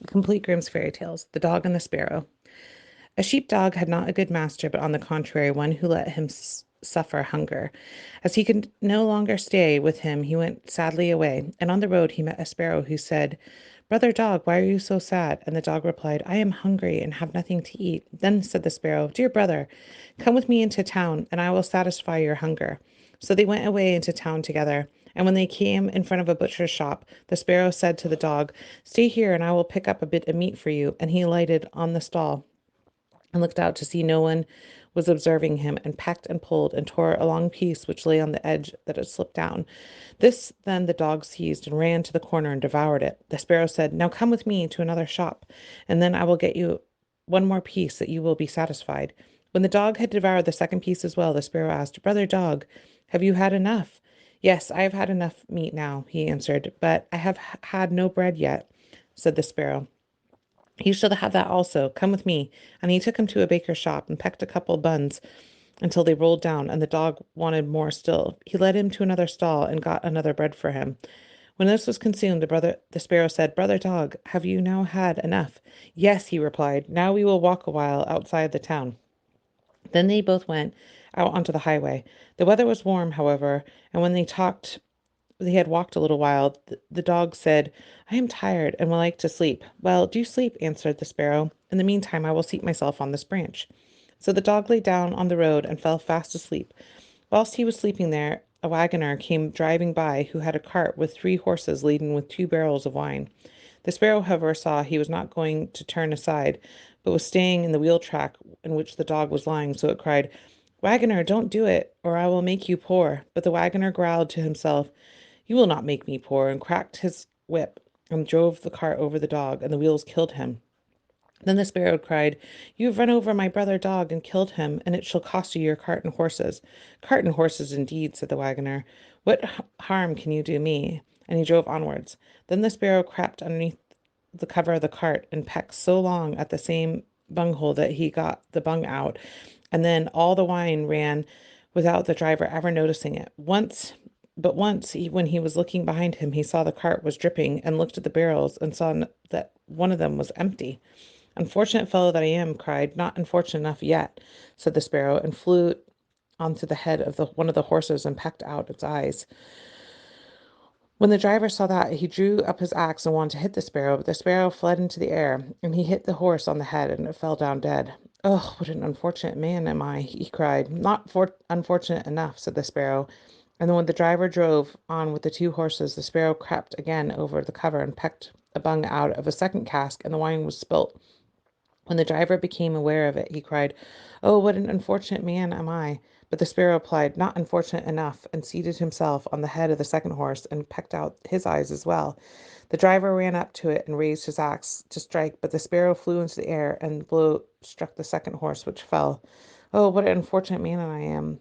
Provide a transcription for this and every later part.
Complete Grimm's Fairy Tales, The Dog and the Sparrow. A sheepdog had not a good master, but on the contrary, one who let him suffer hunger. As he could no longer stay with him, he went sadly away, and on the road he met a sparrow who said, "Brother dog, why are you so sad?" And the dog replied, "I am hungry and have nothing to eat." Then said the sparrow, "Dear brother, come with me into town, and I will satisfy your hunger." So they went away into town together. And when they came in front of a butcher's shop, the sparrow said to the dog, "Stay here, and I will pick up a bit of meat for you." And he alighted on the stall and looked out to see no one was observing him, and pecked and pulled and tore a long piece which lay on the edge that had slipped down. This then the dog seized and ran to the corner and devoured it. The sparrow said, "Now come with me to another shop, and then I will get you one more piece that you will be satisfied." When the dog had devoured the second piece as well, the sparrow asked, "Brother dog, have you had enough?" "Yes, I have had enough meat now," he answered, "but I have had no bread yet," said the sparrow. "You shall have that also. Come with me." And he took him to a baker's shop and pecked a couple buns until they rolled down, and the dog wanted more still. He led him to another stall and got another bread for him. When this was consumed, the sparrow said, "Brother dog, have you now had enough?" "Yes," he replied. "Now we will walk a while outside the town." Then they both went out onto the highway. The weather was warm, however, and when they had walked a little while, the dog said, "I am tired and would like to sleep." "Well, do sleep," answered the sparrow. "In the meantime, I will seat myself on this branch." So the dog lay down on the road and fell fast asleep. Whilst he was sleeping there, a wagoner came driving by who had a cart with 3 horses laden with 2 barrels of wine. The sparrow, however, saw he was not going to turn aside, but was staying in the wheel track in which the dog was lying, so it cried, "Wagoner, don't do it, or I will make you poor." But the wagoner growled to himself, "You will not make me poor," and cracked his whip and drove the cart over the dog, and the wheels killed him. Then the sparrow cried, "You have run over my brother dog and killed him, and it shall cost you your cart and horses." "Cart and horses, indeed," said the wagoner. "What harm can you do me?" And he drove onwards. Then the sparrow crept underneath the cover of the cart and pecked so long at the same bunghole that he got the bung out, and then all the wine ran without the driver ever noticing it. Once, when he was looking behind him, he saw the cart was dripping and looked at the barrels and saw that one of them was empty. "Unfortunate fellow that I am," cried. "Not unfortunate enough yet," said the sparrow, and flew onto the head of one of the horses and pecked out its eyes. When the driver saw that, he drew up his axe and wanted to hit the sparrow, but the sparrow fled into the air, and he hit the horse on the head, and it fell down dead. "Oh, what an unfortunate man am I!" he cried. "Not unfortunate enough," said the sparrow. And then when the driver drove on with the 2 horses, the sparrow crept again over the cover and pecked a bung out of a second cask, and the wine was spilt. When the driver became aware of it, he cried, "Oh, what an unfortunate man am I!" But the sparrow replied, "Not unfortunate enough," and seated himself on the head of the second horse and pecked out his eyes as well. The driver ran up to it and raised his axe to strike, but the sparrow flew into the air, and the blow struck the second horse, which fell. "Oh, what an unfortunate man I am!"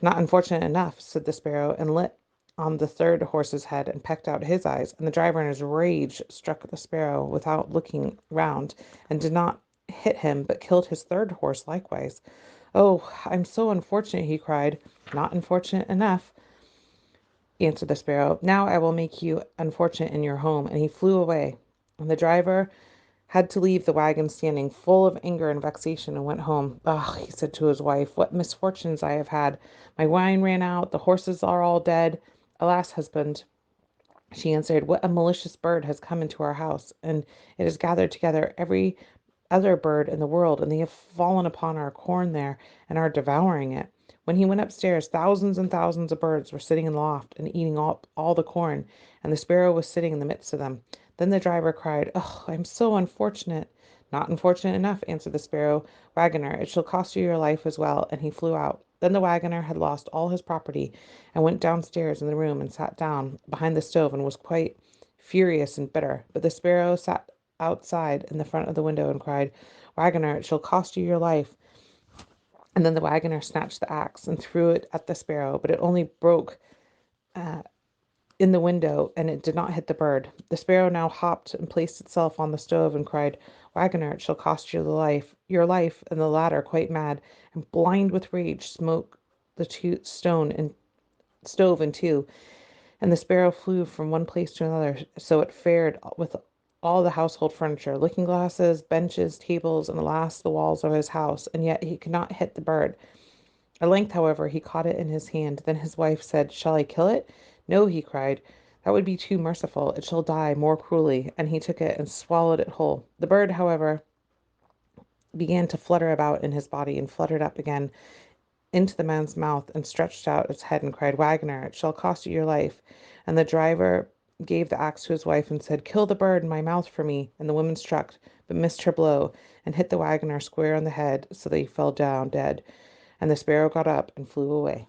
"Not unfortunate enough," said the sparrow, and lit on the third horse's head and pecked out his eyes. And the driver in his rage struck the sparrow without looking round, and did not hit him, but killed his third horse likewise. "Oh, I'm so unfortunate," he cried. "Not unfortunate enough," answered the sparrow. "Now I will make you unfortunate in your home." And he flew away. And the driver had to leave the wagon standing, full of anger and vexation, and went home. "Ah," he said to his wife, "what misfortunes I have had! My wine ran out, the horses are all dead." "Alas, husband," she answered, "what a malicious bird has come into our house, and it has gathered together every other bird in the world, and they have fallen upon our corn there, and are devouring it." When he went upstairs, thousands and thousands of birds were sitting in the loft and eating all the corn, and the sparrow was sitting in the midst of them. Then the driver cried, "Oh, I am so unfortunate." "Not unfortunate enough," answered the sparrow. "Wagoner, it shall cost you your life as well." And he flew out. Then the wagoner had lost all his property, and went downstairs in the room and sat down behind the stove, and was quite furious and bitter. But the sparrow sat outside in the front of the window and cried, "Wagoner, it shall cost you your life." And then the wagoner snatched the axe and threw it at the sparrow, but it only broke uh, in the window, and it did not hit the bird. The sparrow now hopped and placed itself on the stove and cried, "Wagoner, it shall cost you your life." And the latter, quite mad and blind with rage, smote the stove in two, and the sparrow flew from one place to another. So it fared with all the household furniture, looking glasses, benches, tables, and alas, the walls of his house, and yet he could not hit the bird. At length, however, he caught it in his hand. Then his wife said, "Shall I kill it?" "No," he cried. "That would be too merciful. It shall die more cruelly." And he took it and swallowed it whole. The bird, however, began to flutter about in his body and fluttered up again into the man's mouth and stretched out its head and cried, "Wagoner, it shall cost you your life." And the driver gave the axe to his wife and said, "Kill the bird in my mouth for me." And the woman struck, but missed her blow and hit the wagoner square on the head, so that he fell down dead. And the sparrow got up and flew away.